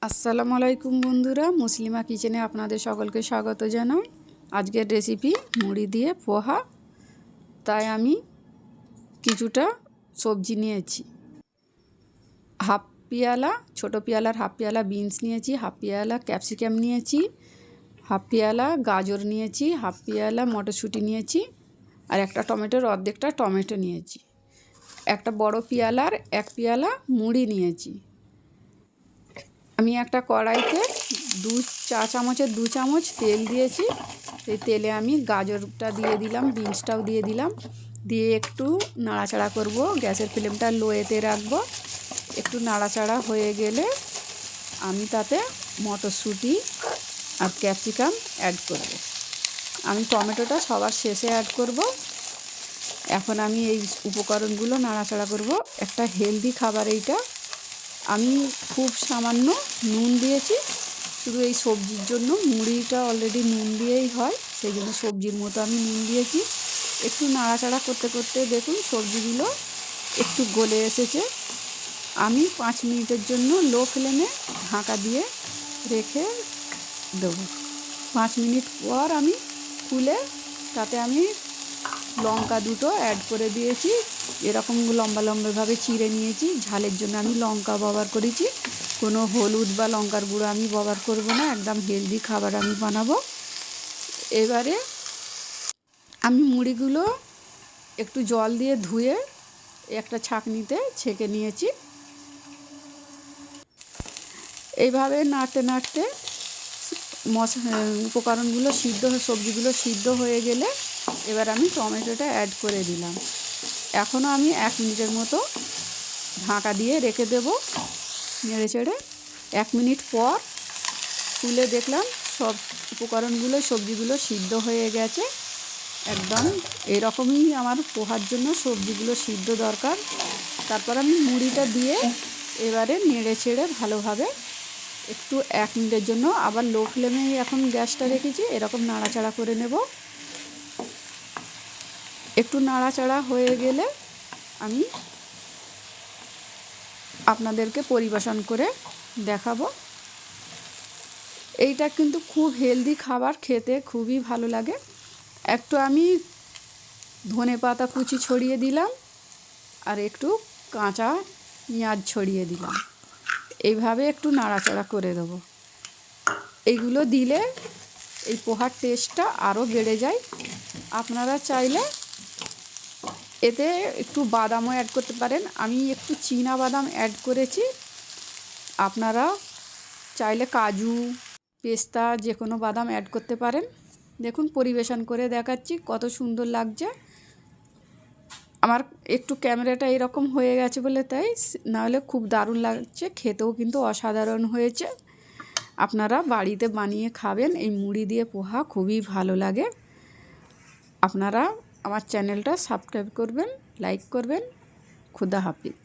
আসসালামু আলাইকুম বন্ধুরা, মুসলিমা কিচেনে আপনাদের সকলকে স্বাগত জানাই। আজকের রেসিপি মুড়ি দিয়ে পোহা। তাই আমি কিছুটা সবজি নিয়েছি। হাফ পেয়ালা, ছোটো পেয়ালার হাফ পেয়ালা বিনস নিয়েছি, হাফ পেয়ালা ক্যাপসিকাম নিয়েছি, হাফ পেয়ালা গাজর নিয়েছি, হাফ পেয়ালা মটরশুঁটি নিয়েছি, আর একটা টমেটোর অর্ধেকটা টমেটো নিয়েছি। একটা বড় পেয়ালার এক পেয়ালা মুড়ি নিয়েছি। আমি একটা কড়াইতে 2 চা চামচের 2 চামচ তেল দিয়েছি। সেই তেলে আমি গাজরটা দিয়ে দিলাম, বিনসটাও দিয়ে দিলাম, দিয়ে একটু নাড়াচাড়া করব। গ্যাসের ফ্লেমটা লোয়েতে রাখবো। একটু নাড়াচাড়া হয়ে গেলে আমি তাতে মটরশুঁটি আর ক্যাপসিকাম অ্যাড করব। আমি টমেটোটা সবার শেষে অ্যাড করব। এখন আমি এই উপকরণগুলো নাড়াচাড়া করব। একটা হেলদি খাবার এইটা। আমি খুব সামান্য নুন দিয়েছি, শুধু এই সবজির জন্য। মুড়িটা অলরেডি নুন দিয়েই হয়, সেই জন্য সবজির মতো আমি নুন দিয়েছি। একটু নাড়াচাড়া করতে করতে দেখুন সবজিগুলো একটু গলে এসেছে। আমি 5 মিনিটের জন্য লো ফ্লেমে ঢাকা দিয়ে রেখে দেবো। 5 মিনিট পর আমি খুলে তাতে আমি লঙ্কা দুটো অ্যাড করে দিয়েছি। এরকম লম্বা লম্বাভাবে চিড়ে নিয়েছি। ঝালের জন্য আমি লঙ্কা ব্যবহার করেছি, কোনো হলুদ বা লঙ্কার গুঁড়ো আমি ব্যবহার করব না। একদম হেলদি খাবার আমি বানাবো। এবারে আমি মুড়িগুলো একটু জল দিয়ে ধুয়ে একটা ছাঁকনিতে ছেঁকে নিয়েছি। এইভাবে নাড়তে নাড়তে উপকরণগুলো সবজিগুলো সিদ্ধ হয়ে গেলে এবার আমি টমেটোটা অ্যাড করে দিলাম। এখনও আমি 1 মিনিটের মতো ঢাকা দিয়ে রেখে দেব। নেড়ে চেড়ে 1 মিনিট পর তুলে দেখলাম সব উপকরণগুলো সবজিগুলো সিদ্ধ হয়ে গেছে। একদম এরকমই আমার পোহার জন্য সবজিগুলো সিদ্ধ দরকার। তারপর আমি মুড়িটা দিয়ে এবারে নেড়ে চেড়ে ভালোভাবে একটু 1 মিনিটের জন্য আবার লো ফ্লেমেই এখন গ্যাসটা রেখেছি। এরকম নাড়াচাড়া করে নেব। একটু নাড়াচাড়া হয়ে গেলে আমি আপনাদেরকে পরিবেশন করে দেখাবো। এইটা কিন্তু খুব হেলদি খাবার, খেতে খুবই ভালো লাগে। একটু আমি ধনেপাতা কুচি ছড়িয়ে দিলাম আর একটু কাঁচা পেঁয়াজ ছড়িয়ে দিলাম। এইভাবে একটু নাড়াচাড়া করে দেবো। এইগুলো দিলে এই পোহার টেস্টটা আরও বেড়ে যায়। আপনারা চাইলে এতে একটু বাদামও অ্যাড করতে পারেন। আমি একটু চীনা বাদাম অ্যাড করেছি। আপনারা চাইলে কাজু, পেস্তা যে কোনো বাদাম অ্যাড করতে পারেন। দেখুন পরিবেশন করে দেখাচ্ছি কত সুন্দর লাগছে। আমার একটু ক্যামেরাটা এরকম হয়ে গেছে বলে তাই, নাহলে খুব দারুণ লাগছে। খেতেও কিন্তু অসাধারণ হয়েছে। আপনারা বাড়িতে বানিয়ে খাবেন। এই মুড়ি দিয়ে পোহা খুবই ভালো লাগে। আপনারা আমার চ্যানেলটা সাবস্ক্রাইব করবেন, লাইক করবেন। খুদা হাফিজ।